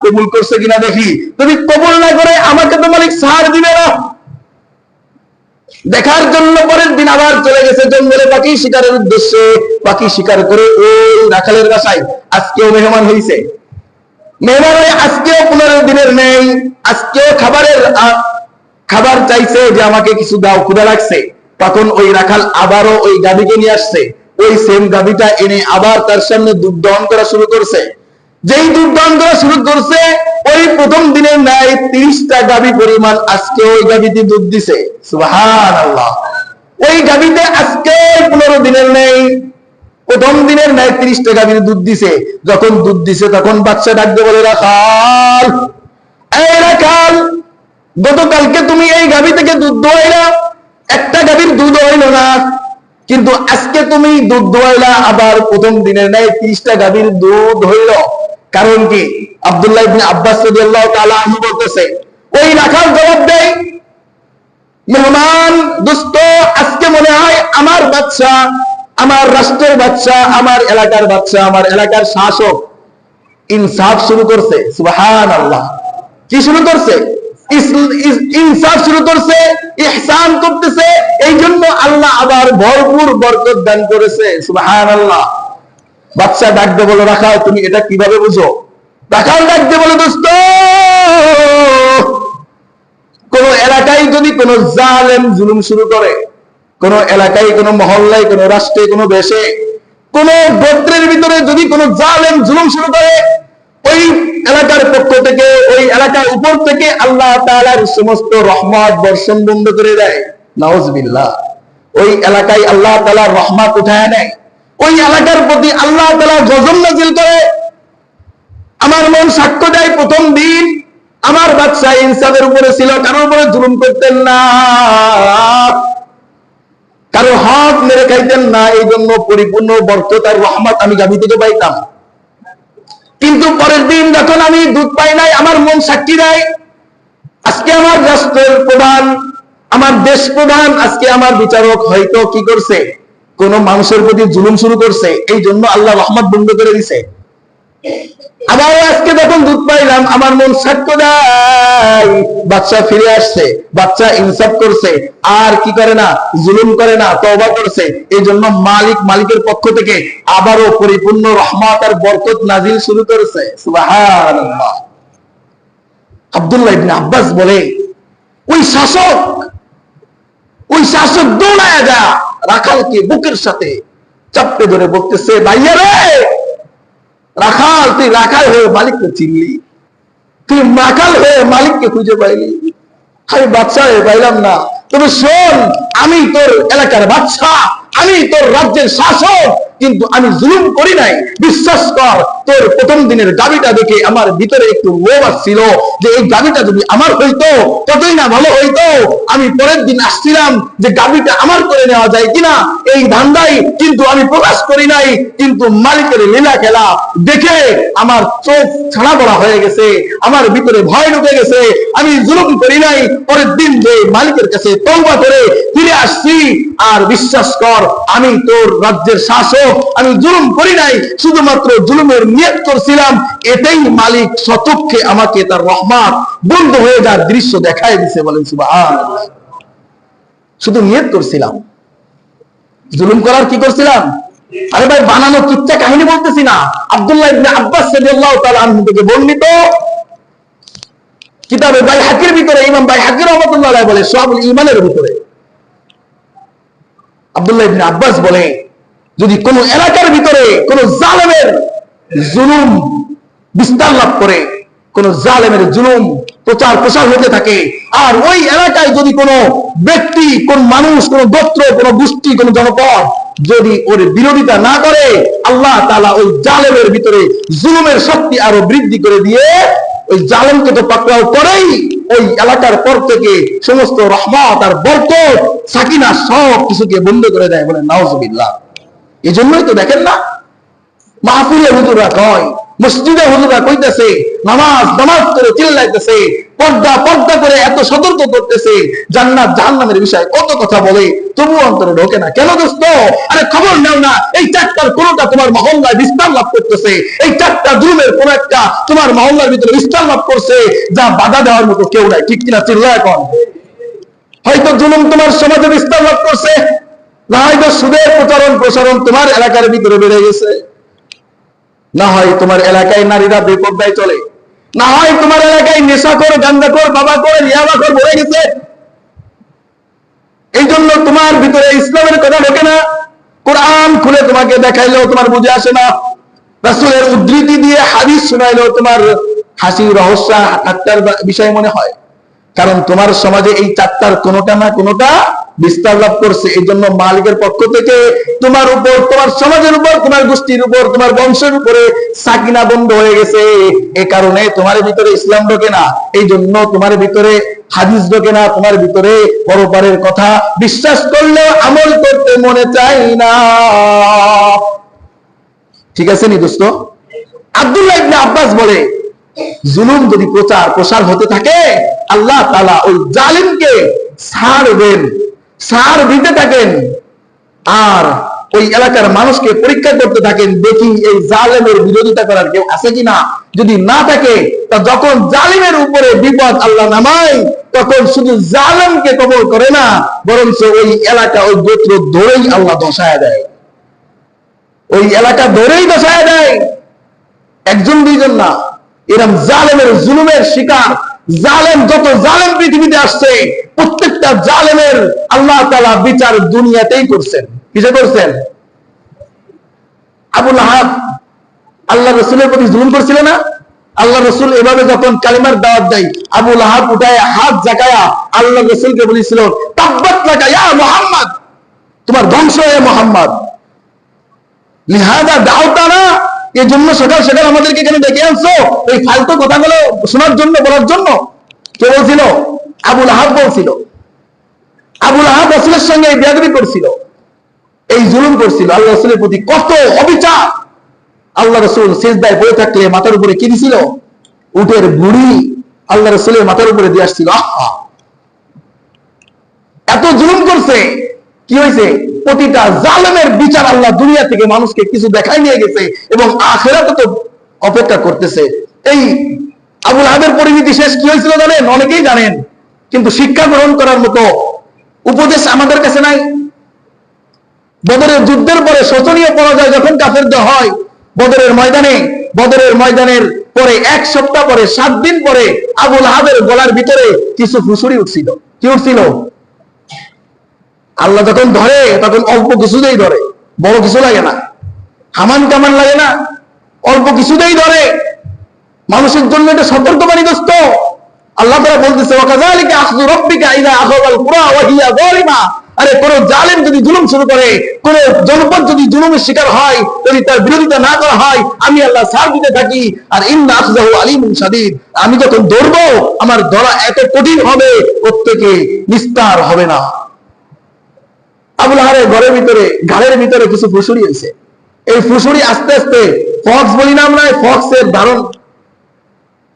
কবুল করছে কিনা দেখি, যদি কবুল না করে আমাকে তো মালিক ছাড় দিবে না। দেখার জন্য পরের দিন আবার চলে গেছে জঙ্গলে পাখি শিকারের উদ্দেশ্যে। পাখি শিকার করে ওই রাখালের বাসায় আজকেও মেহমান হয়েছে। মেহমান হয়ে আজকেও 15 দিনের নেই, আজকেও খাবার চাইছে যে আমাকে কিছু দাও, ক্ষুধা লাগছে। তখন ওই রাখাল আবারও ওই গাভীকে নিয়ে আসছে। ওই সেম গাভীটা এনে আবার তার সামনে দুধ দহন করা শুরু করছে। যেই দুধ দহন করা শুরু করছে, ওই প্রথম দিনের ন্যায় 30টা গাভী পরিমাণ আজকে ওই গাভীতে দুধ দিছে। সুবহানাল্লাহ। ওই গাভীতে আজকে 15 দিনের নেই, প্রথম দিনের ন্যায় 30টা গাভীর দুধ দিছে। যখন দুধ দিছে তখন বাচ্চা ডাকতে বলে, রাখাল, এই রাখাল, গতকালকে তুমি এই গাভী থেকে দুধ দোয়াইলা, একটা গাভীর দুধ হইল না, কিন্তু আজকে তুমি দুধ দোয়াইলা আবার প্রথম দিনের ন্যায় 30টা গাভীর দুধ হইল। কারণ কি? আব্দুল্লাহ ইবনে আব্বাস রাদিয়াল্লাহু তাআলা আনহু বলতেছে, ওই রাখাল জবাব দেয়, মেহমান দোস্ত, আজকে মনে হয় আমার বাচ্চা, আমার রাষ্ট্রের বাচ্চা, আমার এলাকার বাচ্চা, আমার এলাকার শাসক ইনসাফ শুরু করছে। সুবহানাল্লাহ। কি শুরু করছে? ইনসাফ শুরু করছে, ইহসান করতেছে। এই জন্য আল্লাহ আবার ভরপুর বরকত দান করেছে। সুবহানাল্লাহ। বাচ্চা ডাকতে বলো, রাখাল, তুমি এটা কিভাবে বুঝো? রাখাল ডাকতে বলো, দোস্ত, কোন এলাকায় যদি কোন জালেম জুলুম শুরু করে, কোন এলাকায়, কোন মহল্লায়, কোন রাষ্ট্রে, কোন দেশে, কোন গোত্রের ভিতরে যদি কোন জালেম জুলুম শুরু করে, ওই এলাকার পক্ষ থেকে, ওই এলাকার উপর থেকে আল্লাহ তাআলার সমস্ত রহমত বর্ষণ বন্ধ করে দেয়। নাউজুবিল্লাহ। ওই এলাকায় আল্লাহ তাআলার রহমত উঠায় নেয়, ওই এলাকার প্রতি আল্লাহ তাআলা গজব নাযিল করে। আমার মন সাক্ষ্য দেয়, প্রথম দিন আমার বাদশা ইনসাফের উপরে ছিল, কারোর উপরে জুলুম করতেন না, কারো হক মেরে খাইতেন না। এই জন্য পরিপূর্ণ বরকত আর রহমত আমি গাভী থেকে পাইতাম। কিন্তু পরের দিন যখন আমি দুধ পাই নাই, আমার মন সাক্ষী দেয়, আজকে আমার রাষ্ট্রের প্রধান, আমার দেশ প্রধান, আজকে আমার বিচারক হয়তো কি করছে, কোন মানুষের প্রতি জুলুম শুরু করছে। এই জন্য আল্লাহ রহমত বন্ধ করে দিছে। আবার আজকে যখন দুধ পাইলাম, আমার মন সাক্ষ্য দেয়, বাচ্চা ফিরে আসছে, বাচ্চা ইনসাফ করছে, আর কি করে না, জুলুম করে না, তওবা করছে। এই জন্য মালিকের পক্ষ থেকে আবারও পরিপূর্ণ রহমত আর বরকত নাজিল শুরু করেছে। সুবহানাল্লাহ। আব্দুল্লাহ ইবনে আব্বাস বলে, ওই শাসক দৌড়ায় যা রাখালকে বুকের সাথে চাপড়ে ধরে বলতেছে, ভাইয়া রে, রাখাল, তুই রাখাল হয়ে মালিককে চিনলি, তুই রাখাল হয়ে মালিককে খুঁজে পাইলি, আমি বাচ্চা হয়ে পাইলাম না। তবে শোন, আমি তোর এলাকার বাচ্চা, আমি তোর রাজ্যের শাসক, কিন্তু আমি জুলুম করি নাই। বিশ্বাস কর, তোর প্রথম দিনের গাভীটা দেখে আমার ভিতরে একটু লোভ আসছিল যে এই গাভীটা যদি আমার হইতো কতই না ভালো হইতো। আমি পরের দিন আসছিলাম যে গাভীটা আমার করে নেওয়া যায় কিনা, এই ধান্দাই, কিন্তু আমি প্রকাশ করি নাই। কিন্তু মালিকের লীলা খেলা দেখে আমার চোখ ছাড়া পড়া হয়ে গেছে, আমার ভিতরে ভয় ঢুকে গেছে। আমি জুলুম করি নাই। পরের দিন যে মালিকের কাছে তওবা করে ফিরে আসছি। আর বিশ্বাস কর, আমি তোর রাজ্যের শাসক, আমি জুলুম করি নাই, শুধুমাত্র জুলুমের নিয়ত করছিলাম। এটাই মালিক সচক্ষে আমাকে তার রহমত বন্ধ হয়ে যাওয়ার দৃশ্য দেখায় দিছে। বলেন সুবহানাল্লাহ। শুধু নিয়ত করছিলাম, জুলুম করার কি করছিলাম? আরে ভাই, বানানো কিচ্ছা কাহিনী বলতেছি না। আব্দুল্লাহ ইবনে আব্বাস রাদিয়াল্লাহু তাআলা আনহু থেকে বর্ণিত কিতাবে বাইহাকির ভিতরে, ইমাম বাইহাকি রাহমাতুল্লাহ আলাইহি বলে, শুআবুল ঈমানের ভিতরে আব্দুল্লাহ ইবনে আব্বাস বলে, যদি কোন এলাকার ভিতরে কোন জালেমের জুলুম বিস্তার লাভ করে, কোন জালেমের জুলুম প্রচার প্রসার হতে থাকে, আর ওই এলাকায় যদি কোনো ব্যক্তি, কোন মানুষ, কোন গোত্র, কোন গোষ্ঠী, কোন জনপদ যদি ওর বিরোধিতা না করে, আল্লাহ তাআলা ওই জালেমের ভিতরে জুলুমের শক্তি আরো বৃদ্ধি করে দিয়ে ওই জালেমকে তো পাকড়াও করেই, ওই এলাকার পর থেকে সমস্ত রহমত আর বরকত, সাকিনা সব কিছুকে বন্ধ করে দেয়। বলে নাউজুবিল্লাহ। এই জন্যই তো দেখেন না, মাহফিলে হুজুররা কয়, মসজিদে হুজুররা কইতেছে, নামাজ করে চিল্লাইতেছে, পর্দা পর্দা করে এত সতর্ক করতেছে, জান্নাত জাহান্নামের বিষয়ে কত কথা বলে, তবু অন্তরে ঢোকে না। কেন দোস্ত? আরে খবর নাও না, এই চারটার কোনটা তোমার মহল্লায় বিস্তার লাভ করতেছে, এই চারটা জুলুমের কোন একটা তোমার মহল্লার ভিতরে বিস্তার লাভ করছে, যা বাধা দেওয়ার মতো কেউ নাই। ঠিক কিনা? চিল্লা এখন। হয়তো জুলুম তোমার সমাজে বিস্তার লাভ করছে, না হয়তো সুদের প্রসারণ তোমার এলাকার ভিতরে বেড়ে গেছে, না হয় তোমার এলাকায় নারীরা বেপরদায় চলে, না হয় তোমার এলাকায় নেশাখোর, গাঁজাখোর, বাবাখোর, ইয়াবাখোর ভরে গেছে। এই জন্য তোমার ভিতরে ইসলামের কথা ঢোকে না। কোরআন খুলে তোমাকে দেখাইলেও তোমার বুঝে আসে না, রাসূলের উদ্ধৃতি দিয়ে হাদিস শোনাইলেও তোমার হাসি, রহস্য, ঠাট্টার বিষয় মনে হয়। কারণ তোমার সমাজে এই চারটার কোনোটা না কোনোটা বিস্তার লাভ করছে। এই জন্য মালিকের পক্ষ থেকে তোমার উপর, তোমার সমাজের উপর, তোমার গোষ্ঠীর উপর, তোমার বংশের উপরে সাকিনা বন্ধ হয়ে গেছে। এই কারণে তোমার ভিতরে ইসলাম ঢোকে না, এই জন্য তোমার ভিতরে হাদিস ঢোকে না, তোমার ভিতরে পরপারের কথা বিশ্বাস করলেও আমল করতে মনে চাই না। ঠিক আছে নি দোস্ত? আব্দুল্লাহ ইবনে আব্বাস বলে, জুলুম যদি প্রচার প্রসার হতে থাকে, আল্লাহ তাআলা ওই জালিমকে ছাড় দেন, ছাড় দিতে থাকেন, আর ওই এলাকার মানুষকে পরীক্ষা করতে থাকেন, দেখি এই জালেমের বিরোধিতা করার কেউ আছে কিনা। যদি না থাকে, তা যখন জালিমের উপরে বিপদ আল্লাহ নামায়, তখন শুধু জালেমকে কবর করে না, বরঞ্চ ওই এলাকা, ওই গোত্র ধরেই আল্লাহ দশায় দেয়, ওই এলাকা ধরেই দশায় দেয়। একজন দুইজন না, এরকম জালেমের জুলুমের শিকার, জালেম যত জালেম পৃথিবীতে আসছে, প্রত্যেকটা জালেমের আল্লাহ তাআলা বিচার দুনিয়াতেই করছেন। কিসে করছেন? আবু লাহাব আল্লাহ রাসূলের প্রতি জুলুম করছিল না? আল্লাহ রাসূল এভাবে যখন কালিমার দাওয়াত দেয়, আবু লাহাব উঠায় হাত জাগায়া আল্লাহ রাসূলকে বলেছিল, তাব্বাত লাকা ইয়া মুহাম্মদ, তোমার ধ্বংস হে মুহাম্মদ, লিহাযা দাওতানা, এই জন্য সকাল সকাল আমাদেরকে এখানে ডেকে আনছো এই ফালতু কথাগুলো শোনার জন্য, বলার জন্য? কে বলছিল? আবু লাহাব বলছিল। আবু লাহাব রাসূলের সঙ্গে বেয়াদবি করছিল, এই জুলুম করছিল, আল্লাহ রাসূলের প্রতি কত অবিচার। আল্লাহ রাসূল সিজদায় পড়ে থাকলে মাথার উপরে কি দিছিল? উটের বুড়ি আল্লাহ রাসূলের মাথার উপরে দিয়ে আসছিল। আহা, এত জুলুম করছে, কি হয়েছে? প্রতিটা জালেমের বিচার আল্লাহ দুনিয়া থেকে মানুষকে কিছু দেখাই নিয়ে গেছে, এবং আখিরাতে তো অপেক্ষা করতেছে। এই আবু লাহাবের পরিণতি শেষ কি হয়েছিল জানেন? অনেকেই জানেন, কিন্তু শিক্ষা গ্রহণ করার মতো উপদেশ আমাদের কাছে নাই। বদরের যুদ্ধের পরে শোচনীয় পরাজয় যখন কাফেরদের হয়, বদরের ময়দানের পরে 1 সপ্তাহ পরে, 7 দিন পরে আবু লাহাবের গলার ভিতরে কিছু ফুসুরি উঠছিল। কি উঠছিল? আল্লাহ যখন ধরে তখন অল্প কিছুতেই ধরে, বড় কিছু লাগে না, হামান কামান লাগে না, অল্প কিছুতেই ধরে। মানুষের জন্য এটা সতর্কবাণী দোস্ত। আল্লাহ তাআলা বলতেছে, ওয়াকাযালিকা আখযু রাব্বিকা ইযা আখাযাল কুরা ওয়া হিয়া যালিমা। আরে কোন জালেম যদি জুলুম শুরু করে, কোন জনপদ যদি জুলুমের শিকার হয়, যদি তার বিরোধিতা না করা হয়, আমি আল্লাহ ছাড় দিতে থাকি। আর ইন্না আখযাহু আলীমুন শাদীদ, আমি যখন ধরবো আমার ধরা এত কঠিন হবে, প্রত্যেকে নিস্তার হবে না। আবু লাহাবের ঘরের ভিতরে কিছু ফুসুরি হয়েছে। এই ফুসুরি আস্তে আস্তে ফক্স বলি না আমরা, ফক্সের ধারণ,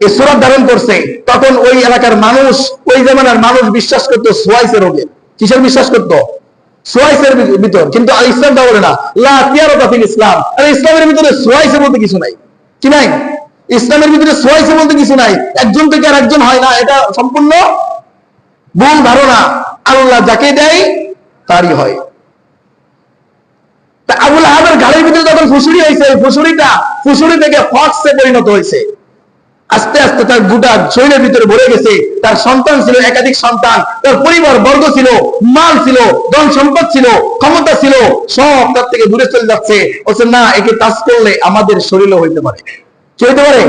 এই সুরত ধারণ করছে। তখন ওই এলাকার মানুষ, ওই জামানার মানুষ বিশ্বাস করতো সোয়াইসের রোগে। কিসের বিশ্বাস করতো? সোয়াইসের ভিতর। কিন্তু ইসলাম তা বলে না, লা তিয়ারাতা ফিল ইসলাম। আরে ইসলামের ভিতরে সোয়াইসের বলতে কিছু নাই। কি নাই? ইসলামের ভিতরে সোয়াইসের বলতে কিছু নাই। একজন থেকে আর একজন হয় না, এটা সম্পূর্ণ ভুল ধারণা। আল্লাহ যাকে দেয় তারই হয়। তা আবু লাহাবের ঘাড়ের ভিতরে যখন ফুসুরি হয়েছে, ফুসুরি থেকে ফক্সে পরিণত হয়েছে। আস্তে আস্তে তার গোটা শরীরের ভিতরে ভরে গেছে। তার সন্তান ছিল, একাধিক সন্তান, তার পরিবার বর্গ ছিল, মাল ছিল, ধন সম্পদ ছিল, ক্ষমতা ছিল, সব তার থেকে দূরে চলে যাচ্ছে। বলছে না, একে টাচ করলে আমাদের শরীরও হইতে পারে। কি হইতে পারে?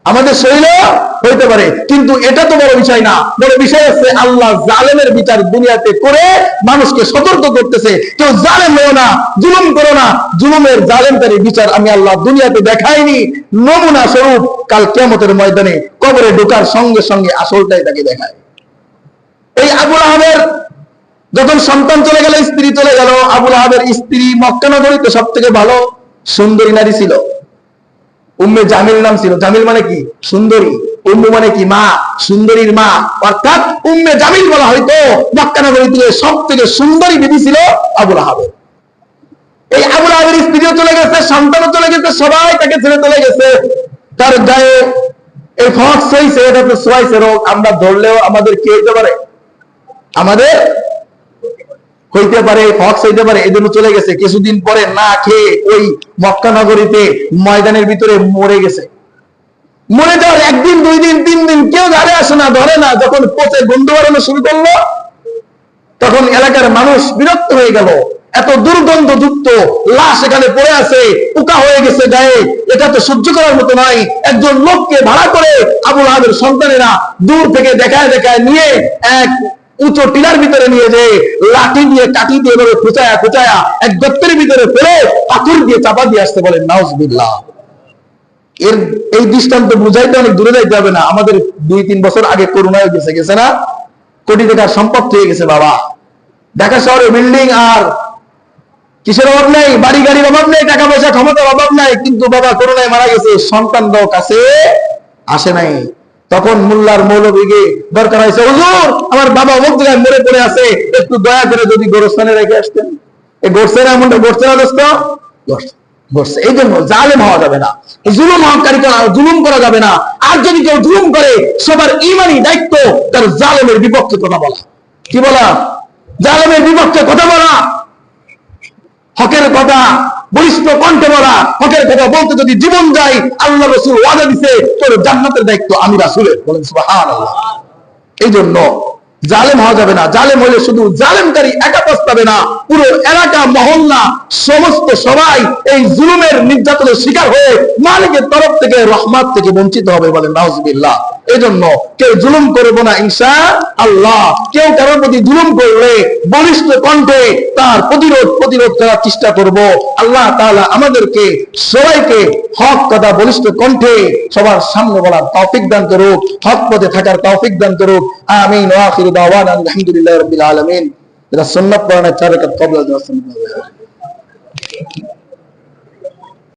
আমাদের শরীরও হইতে পারে। কিন্তু এটা তো বড় বিষয় না। বড় বিষয় হচ্ছে আল্লাহ জালেমের বিচার দুনিয়াতে করে মানুষকে সতর্ক করতেছে, কেউ জালেম হও না, জুলুম করো না। জুলুমের জালেমকারী বিচার আমি আল্লাহ দুনিয়াতে দেখাইনি, নমুনা স্বরূপ কাল কিয়ামতের ময়দানে কবরে ঢোকার সঙ্গে সঙ্গে আসলটাই তাকে দেখায়। এই আবু লাহাবের যখন সন্তান চলে গেল, স্ত্রী চলে গেল, আবু লাহাবের স্ত্রী মক্কা নগরীতে সব থেকে ভালো সুন্দরী নারী ছিল। উম্মে জামিল নাম ছিল। জামিল মানে কি? সুন্দরী। উম্মু মানে কি? মা, সুন্দরীর মা। অর্থাৎ উম্মে জামিল বলা হয়তো মক্কা নগরীতে সব থেকে সুন্দরী বিবি ছিল আবু লাহাবের। এই আবু লাহাবের স্ত্রীও চলে গেছে, সন্তানও চলে গেছে, সবাই তাকে ছেড়ে চলে গেছে। তার গায়ে এই ফক্স হয়েছে, এটা তো সোয়াইছে রোগ। আমরা ধরলেও আমাদের কি হইতে পারে? আমাদের হইতে পারে, ফক্স হইতে পারে। এই জন্য চলে গেছে। কিছুদিন পরে না খেয়ে ওই মক্কা নগরীতে ময়দানের ভিতরে মরে গেছে। মরে যাওয়ার একদিন, 2 দিন, 3 দিন কেউ ধারে আসে না, ধরে না। যখন পচে গন্ধ বাড়ানো শুরু করলো, তখন এলাকার মানুষ বিরক্ত হয়ে গেল। এত দুর্গন্ধ যুক্ত লাশ এখানে পড়ে আছে, পোকা হয়ে গেছে গায়ে, এটা তো সহ্য করার মতো নয়। একজন লোককে ভাড়া করে আবু লাহাবের সন্তানেরা দূর থেকে দেখায় দেখায় নিয়ে এক উঁচু টিলার ভিতরে নিয়ে যে লাঠি দিয়ে কাঠি দিয়ে এভাবে খুঁচায়া খুঁচায়া এক গর্তের ভিতরে ফেলে পাথর দিয়ে চাপা দিয়ে আসতে বলেন নাউজুবিল্লাহ। এর এই দৃষ্টান্ত বুঝাইতে অনেক দূরে যাইতে হবে না। আমাদের 2-3 বছর আগে করোনা হয়ে গেছে না? কোটি টাকার সম্পদ হয়ে গেছে বাবা। ঢাকা শহরে বিল্ডিং আর কিসের অভাব নেই, বাড়ি গাড়ির অভাব নেই, টাকা পয়সা ক্ষমতার অভাব নাই, কিন্তু বাবা করোনায় মারা গেছে, সন্তানরাও কাছে আসে নাই। তখন মোল্লার মৌলবীকে দরকার হয়েছে, হুজুর আমার বাবা অমুক জায়গায় মরে পড়ে আছে, একটু দয়া করে যদি গোরস্থানে রেখে আসতেন। এই গোরস্থান এমনটা গোরস্থান দোস্ত ঘটছে। এই জন্য জালেম হওয়া যাবে না, জুলুম করা যাবে না। আর যদি কেউ জুলুম করে, সবার ইমানি দায়িত্ব তার জালেমের বিপক্ষে কথা বলা। কি বলা? জালেমের বিপক্ষে কথা বলা, হকের কথা বলিষ্ঠ কণ্ঠে বলা। হকের কথা বলতে যদি জীবন যায়, আল্লাহ রাসূল ওয়াদা দিয়েছে তোর জান্নাতের দায়িত্ব আমি রাসূলের। বলেন সুবহানাল্লাহ। এই জন্য জালেম হওয়া যাবে না। জালেম হলে শুধু জালেমকারী একা পস্তাবে না, পুরো এলাকা মহল্লা সমস্ত সবাই এই জুলুমের নির্যাতনের শিকার হয়ে মালিকের তরফ থেকে রহমত থেকে বঞ্চিত হবে। বলেন নাউজুবিল্লাহ। এই জন্য কেউ জুলুম করবো না ইনশাআল্লাহ। কেউ কারোর প্রতি জুলুম করলে বলিষ্ঠ কণ্ঠে তার প্রতিরোধ করার চেষ্টা করব। আল্লাহ তাআলা আমাদেরকে সবাইকে হক কথা বলিষ্ঠ কণ্ঠে সবার সামনে বলার তৌফিক দান করুক, হক পথে থাকার তৌফিক দান করুক। আমিন। ওয়া আখিরু দাওয়ানা আলহামদুলিল্লাহি রাব্বিল আলামিন। যারা সুন্নাত পড়ানোর চার রাকাত কবলা দেওয়া